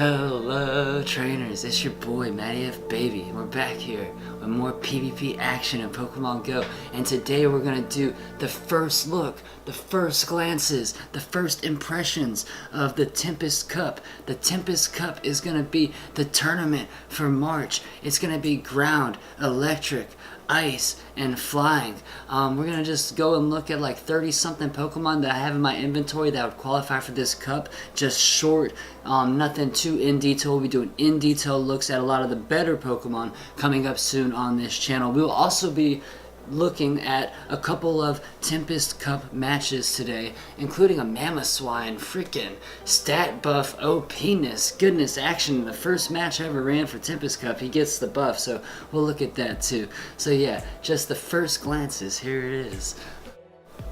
Hello trainers, it's your boy Matty F Baby. We're back here with more PvP action in Pokemon Go, and today we're gonna do the first look, the first glances, the first impressions of the Tempest Cup. The Tempest Cup is gonna be the tournament for March. It's gonna be ground, electric, ice, and flying. We're gonna just go and look at like 30 something Pokemon that I have in my inventory that would qualify for this cup. Just short, nothing too in detail. We'll be doing in detail looks at a lot of the better Pokemon coming up soon on this channel. We will also be looking at a couple of Tempest Cup matches today, including a Mamoswine, freaking stat buff OPness, goodness action. The first match I ever ran for Tempest Cup, he gets the buff, so we'll look at that too. So yeah, just the first glances, here it is.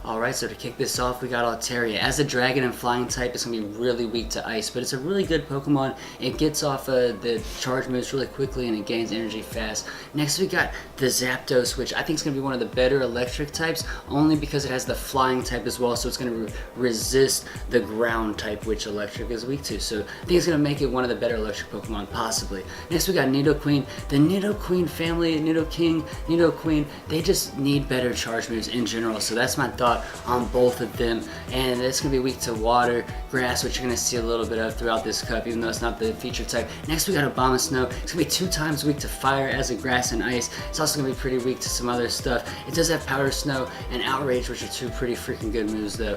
Alright, so to kick this off, we got Altaria. As a dragon and flying type, it's going to be really weak to ice, but it's a really good Pokemon. It gets off the charge moves really quickly and it gains energy fast. Next we got the Zapdos, which I think is going to be one of the better electric types, only because it has the flying type as well, so it's going to resist the ground type, which electric is weak to. So I think it's going to make it one of the better electric Pokemon, possibly. Next we got Nidoqueen. The Nidoqueen family, Nidoking, Nidoqueen, they just need better charge moves in general, so that's my thought on both of them. And it's going to be weak to water, grass, which you're going to see a little bit of throughout this cup, even though it's not the feature type. Next we got Abomasnow. It's going to be 2 times weak to fire as a grass and ice. It's also going to be pretty weak to some other stuff. It does have Powder Snow and Outrage, which are 2 pretty freaking good moves though.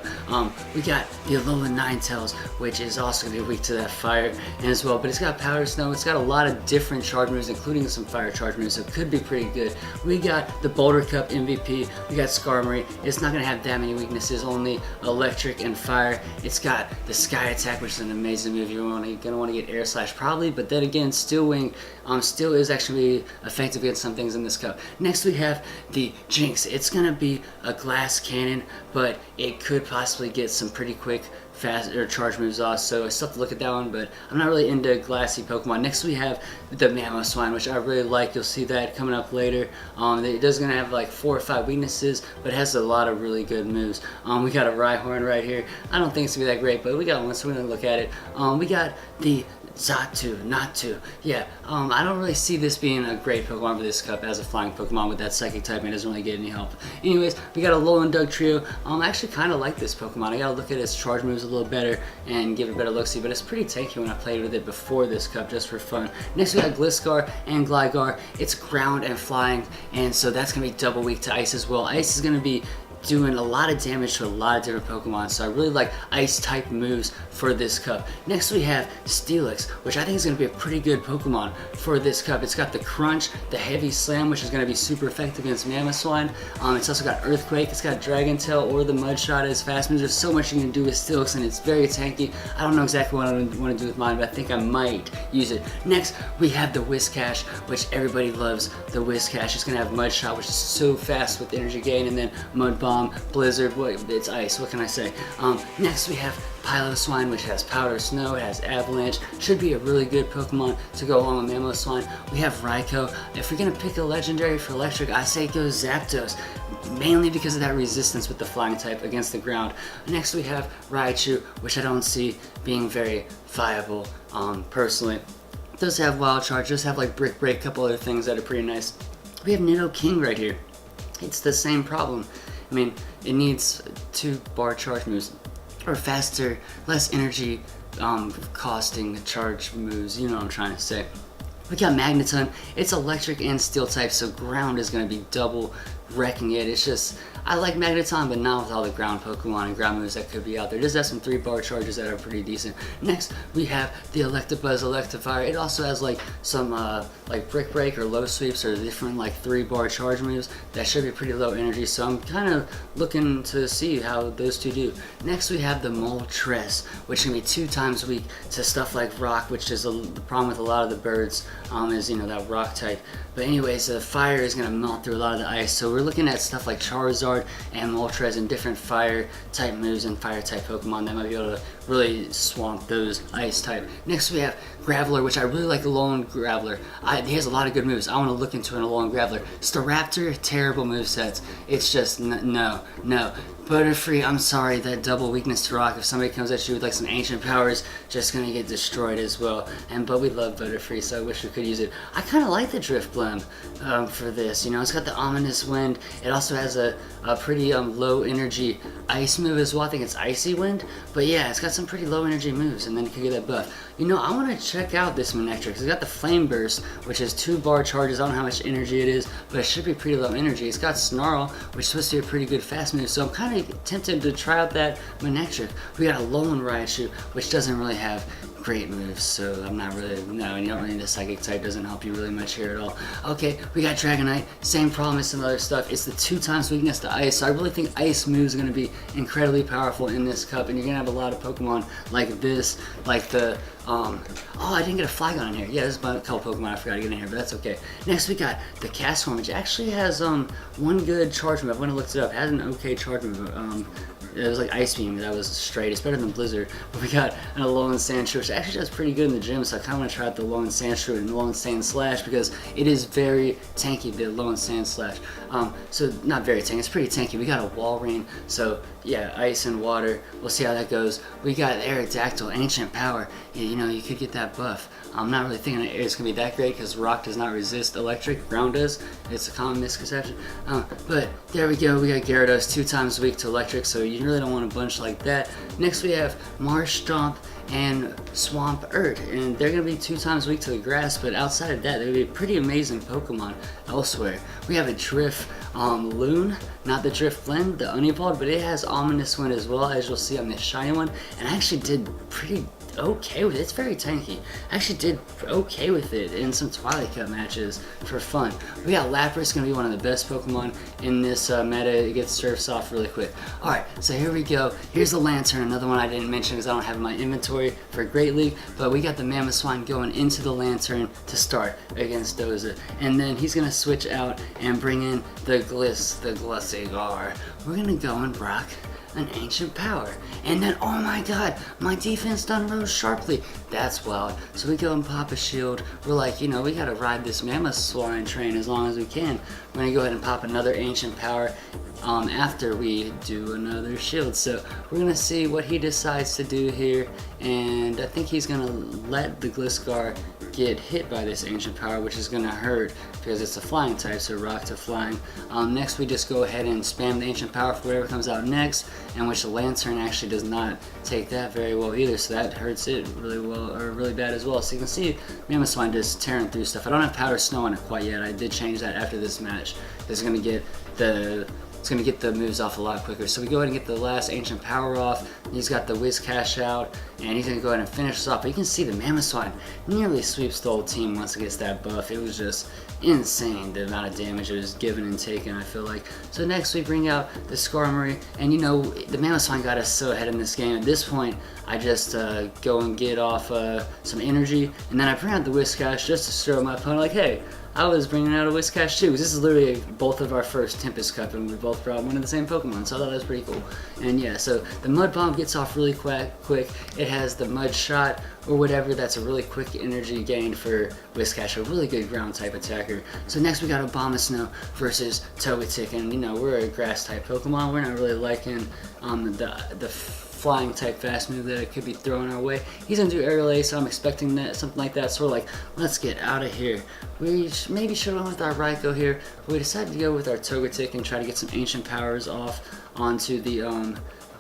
We got the Alolan Ninetales, which is also going to be weak to that fire as well, but it's got Powder Snow. It's got a lot of different charge moves, including some fire charge moves, so it could be pretty good. We got the Boulder Cup MVP. We got Skarmory. It's not going to have that many weaknesses, only electric and fire. It's got the Sky Attack, which is an amazing move. You're going to want to get Air Slash probably, but then again, Steel Wing still is actually effective against some things in this cup. Next we have the Jinx. It's going to be a glass cannon, but it could possibly get some pretty quick fast or charge moves off, so I still have to look at that one, but I'm not really into glassy Pokemon. Next we have the Mamoswine, which I really like. You'll see that coming up later. It does gonna have like 4 or 5 weaknesses, but it has a lot of really good moves. We got a Rhyhorn right here. I don't think it's gonna be that great, but we got one, so we're gonna look at it. We got the Xatu. Yeah, I don't really see this being a great Pokemon for this cup as a flying Pokemon with that psychic type, and it doesn't really get any help. Anyways, we got a Alolan Dugtrio. I actually kind of like this Pokemon. I gotta look at its charge moves a little better and give it a better look-see, but it's pretty tanky when I played with it before this cup, just for fun. Next we got Gliscor and Gligar. It's ground and flying, and so that's gonna be double weak to ice as well. Ice is gonna be doing a lot of damage to a lot of different Pokemon, so I really like ice type moves for this cup. Next we have Steelix, which I think is going to be a pretty good Pokemon for this cup. It's got the Crunch, the Heavy Slam, which is going to be super effective against Mamoswine. It's also got Earthquake, it's got Dragon Tail or the Mud Shot as fast moves. There's so much you can do with Steelix, and it's very tanky. I don't know exactly what I want to do with mine, but I think I might use it. Next we have the Whiscash, which everybody loves. The Whiscash is going to have Mud Shot, which is so fast with energy gain, and then Mud Bomb, Blizzard, it's ice, what can I say? Next we have Piloswine, which has Powder Snow, it has Avalanche. Should be a really good Pokemon to go along with Mamoswine. We have Raikou. If you're going to pick a legendary for electric, I say go Zapdos, mainly because of that resistance with the flying type against the ground. Next we have Raichu, which I don't see being very viable personally. It does have Wild Charge, does have like Brick Break, a couple other things that are pretty nice. We have Nidoking right here. It's the same problem. I mean, it needs 2 bar charge moves, or faster, less energy costing charge moves, you know what I'm trying to say. We got Magneton. It's electric and steel type, so ground is going to be double wrecking it. It's just, I like Magneton, but not with all the ground Pokemon and ground moves that could be out there. It does have some 3 bar charges that are pretty decent. Next, we have the Electabuzz Electivire. It also has like some like Brick Break or Low Sweeps or different like 3 bar charge moves that should be pretty low energy, so I'm kind of looking to see how those 2 do. Next, we have the Moltres, which can be 2 times weak to stuff like Rock, which is the problem with a lot of the birds, is, you know, that Rock type. But anyways, the fire is going to melt through a lot of the ice, so we're looking at stuff like Charizard and Moltres and different fire type moves and fire type Pokemon that might be able to really swamp those ice type. Next we have Graveler, which I really like Alolan Graveler. He has a lot of good moves. I want to look into an Alolan Graveler. Staraptor, terrible movesets. It's just, no. Butterfree, I'm sorry, that double weakness to rock. If somebody comes at you with like some ancient powers, just gonna get destroyed as well. But we love Butterfree, so I wish we could use it. I kind of like the Drift Blem for this. You know, it's got the Ominous Wind. It also has a pretty low energy ice move as well. I think it's Icy Wind. But yeah, it's got some pretty low energy moves, and then you can get that buff. You know, I want to check out this Manectric. It's got the Flame Burst, which is 2 bar charges. I don't know how much energy it is, but it should be pretty low energy. It's got Snarl, which is supposed to be a pretty good fast move, so I'm kind of tempted to try out that Manectric. We got a Alolan Raichu, which doesn't really have great moves, so I'm not really, no, and you don't really need a Psychic type, doesn't help you really much here at all. Okay, we got Dragonite, same problem as some other stuff. It's the 2 times weakness to Ice, so I really think Ice moves are going to be incredibly powerful in this cup, and you're going to have a lot of Pokemon like this, like the, oh, I didn't get a Flygon in here. Yeah, this is my couple Pokemon I forgot to get in here, but that's okay. Next we got the Castform, which actually has one good charge move. I went and looked it up. It has an okay charge move. It was like Ice Beam, that was straight. It's better than Blizzard. But we got an Alolan Sandshrew, which actually does pretty good in the gym, so I kind of want to try out the Alolan Sandshrew and the Alolan Sand Slash because it is very tanky, the Alolan Sand Slash. So not very tanky, it's pretty tanky. We got a Walrein, so yeah, ice and water. We'll see how that goes. We got Aerodactyl, Ancient Power. Yeah, you know, you could get that buff. I'm not really thinking it's going to be that great because rock does not resist electric, ground does. It's a common misconception. But there we go, we got Gyarados 2 times weak to electric, so you really don't want a bunch like that. Next we have Marshtomp and Swampert, and they're going to be 2 times weak to the grass, but outside of that, they're going to be pretty amazing Pokemon elsewhere. We have a Drift Loon, not the Drift Blend, the Unevolved, but it has Ominous Wind as well, as you'll see on this shiny one, and I actually did pretty okay with it. It's very tanky. I actually did okay with it in some Twilight Cup matches for fun. We got Lapras, gonna be one of the best Pokemon in this meta. It gets surfs off really quick. Alright, so here we go. Here's the Lantern, another one I didn't mention because I don't have in my inventory for Great League, but we got the Mamoswine going into the Lantern to start against Doza. And then he's gonna switch out and bring in the Glissagar. We're gonna go and rock an Ancient Power, and then oh my god, my defense done rose sharply. That's wild. So we go and pop a shield. We're like, you know, we gotta ride this Mamoswine train as long as we can. We're gonna go ahead and pop another Ancient Power after we do another shield. So we're gonna see what he decides to do here, and I think he's gonna let the Glissagar get hit by this Ancient Power, which is going to hurt because it's a flying type, so rock to flying. Next we just go ahead and spam the Ancient Power for whatever comes out next, and which the Lantern actually does not take that very well either, so that hurts it really well, or really bad as well. So you can see Mamoswine just tearing through stuff. I don't have Powder Snow on it quite yet. I did change that after this match. It's going to get the moves off a lot quicker. So we go ahead and get the last Ancient Power off. He's got the Whiscash out, and he's going to go ahead and finish this off. But you can see the Mamoswine nearly sweeps the whole team once it gets that buff. It was just insane the amount of damage it was given and taken, I feel like. So next we bring out the Skarmory, and you know, the Mamoswine got us so ahead in this game. At this point, I just go and get off some energy, and then I bring out the Whiscash just to show my opponent, like, hey, I was bringing out a Whiscash too, because this is literally both of our first Tempest Cup, and we both brought one of the same Pokemon, so I thought that was pretty cool. And yeah, so the Mud Bomb gets off really quick. It has the Mud Shot, or whatever, that's a really quick energy gain for Whiscash, a really good ground type attacker. So next we got Abomasnow versus Togetic, and you know, we're a grass type Pokemon, we're not really liking the flying type fast move that it could be thrown our way. He's gonna do Aerial Ace, so I'm expecting that, something like that, sort of like, let's get out of here. We maybe should have went with our Raikou here, but we decided to go with our Togetic and try to get some Ancient Powers off onto the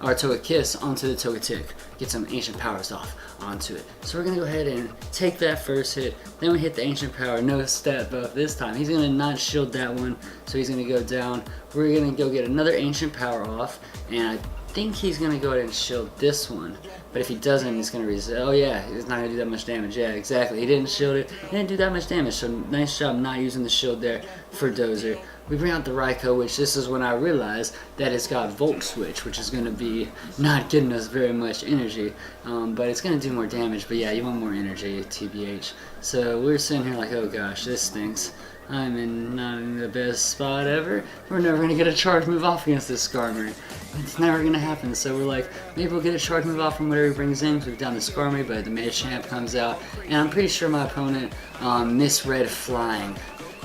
our Togekiss onto the Togetic, get some Ancient Powers off onto it. So we're gonna go ahead and take that first hit, then we hit the Ancient Power, no stat buff this time. He's gonna not shield that one, so he's gonna go down. We're gonna go get another Ancient Power off, and I think he's gonna go ahead and shield this one, but if he doesn't, he's gonna resist. Oh yeah, it's not gonna do that much damage. Yeah, exactly. He didn't shield it. He didn't do that much damage. So nice job not using the shield there for Dozer. We bring out the Raikou, which this is when I realized that it's got Volt Switch, which is gonna be not getting us very much energy, but it's gonna do more damage. But yeah, you want more energy, TBH. So we're sitting here like, oh gosh, this stinks. not in the best spot ever. We're never gonna get a charge move off against this Skarmory. It's never gonna happen. So we're like, maybe we'll get a charge move off from whatever he brings in. We've done the Skarmory, but the Machamp comes out, and I'm pretty sure my opponent misread flying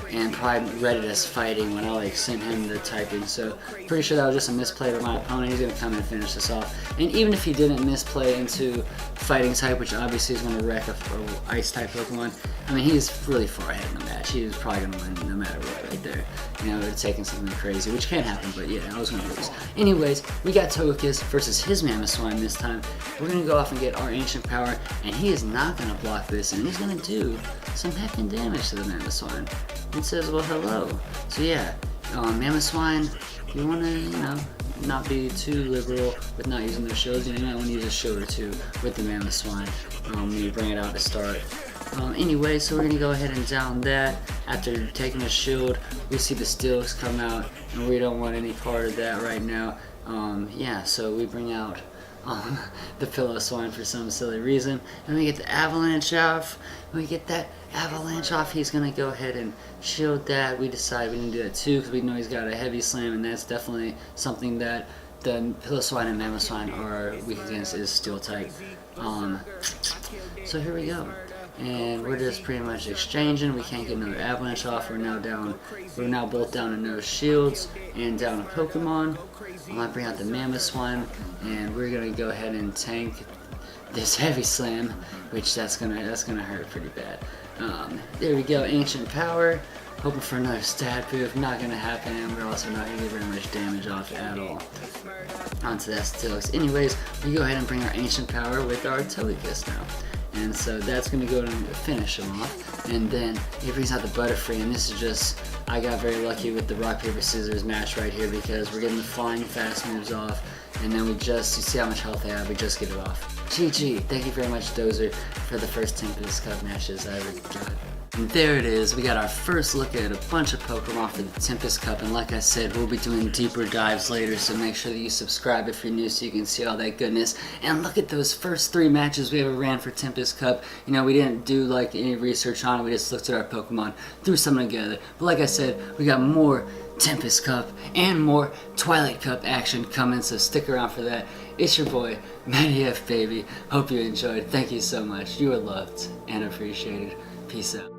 and probably read it as fighting when I like sent him the typing. So pretty sure that was just a misplay by my opponent. He's gonna come and finish this off. And even if he didn't misplay into fighting type, which obviously is gonna wreck a ice type Pokemon, I mean, he's really far ahead in the match. He was probably gonna win no matter what right there. You know, it would have taken something crazy, which can happen, but yeah, I was gonna lose. Anyways, we got Togekiss versus his Mamoswine this time. We're gonna go off and get our Ancient Power, and he is not gonna block this, and he's gonna do some heckin' damage to the Mamoswine. It says, well, hello. So yeah, Mamoswine, you wanna, you know, not be too liberal with not using their shields. You know, you might want to use a shield or two with the Mamoswine when you bring it out to start. Anyway, so we're going to go ahead and down that. After taking a shield, we see the Steels come out, and we don't want any part of that right now. Yeah, so we bring out the Piloswine for some silly reason, and we get the Avalanche off. When we get that Avalanche off, he's going to go ahead and shield that. We decide we need to do that too, because we know he's got a Heavy Slam, and that's definitely something that the Piloswine and Mamoswine are weak against, is Steel type. So here we go. And we're just pretty much exchanging. We can't get another Avalanche off. We're now both down to no shields and down a Pokemon. I might bring out the Mamoswine, and we're gonna go ahead and tank this Heavy Slam, which that's gonna hurt pretty bad. There we go, Ancient Power. Hoping for another stat boost, not gonna happen, and we're also not gonna get very much damage off at all onto that Steelix. Anyways, we go ahead and bring our Ancient Power with our Togekiss now. And so that's going to go and finish him off. And then he brings out the Butterfree, and this is just, I got very lucky with the rock, paper, scissors match right here, because we're getting the flying fast moves off, and then we just, you see how much health they have, we just get it off. GG, thank you very much, Dozer, for the first Tempest Cup matches I ever got. And there it is, we got our first look at a bunch of Pokemon for the Tempest Cup, and like I said, we'll be doing deeper dives later, so make sure that you subscribe if you're new so you can see all that goodness. And look at those first 3 matches we ever ran for Tempest Cup. You know, we didn't do like any research on it, we just looked at our Pokemon, threw something together. But like I said, we got more Tempest Cup and more Twilight Cup action coming, so stick around for that. It's your boy, Matty F, baby. Hope you enjoyed. Thank you so much. You are loved and appreciated. Peace out.